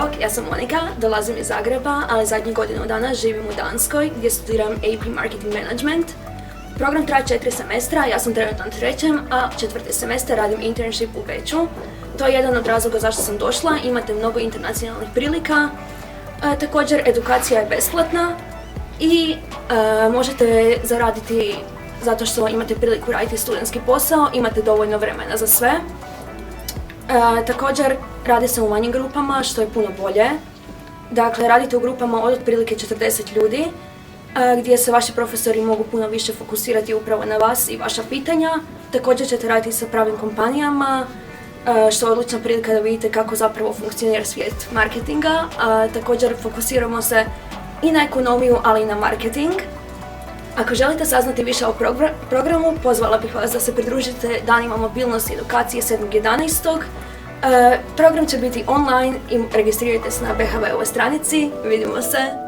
Bog, ja sam Monika, dolazim iz Zagreba, ali zadnjih godinu dana živim u Danskoj gdje studiram AP Marketing Management. Program traje 4 semestra, ja sam trenutno na 3., a 4. semestar radim internship u Beču. To je jedan od razloga zašto sam došla, imate mnogo internacionalnih prilika. Također, edukacija je besplatna i možete zaraditi zato što imate priliku raditi studentski posao, imate dovoljno vremena za sve. Također, radi se u manjim grupama, što je puno bolje. Dakle, radite u grupama od otprilike 40 ljudi, gdje se vaši profesori mogu puno više fokusirati upravo na vas i vaša pitanja. Također ćete raditi sa pravim kompanijama, što je odlična prilika da vidite kako zapravo funkcionira svijet marketinga. Također fokusiramo se i na ekonomiju, ali i na marketing. Ako želite saznati više o programu, pozvala bih vas da se pridružite danima mobilnosti i edukacije 7.11. Program će biti online i registrirajte se na BHV-ovoj stranici. Vidimo se!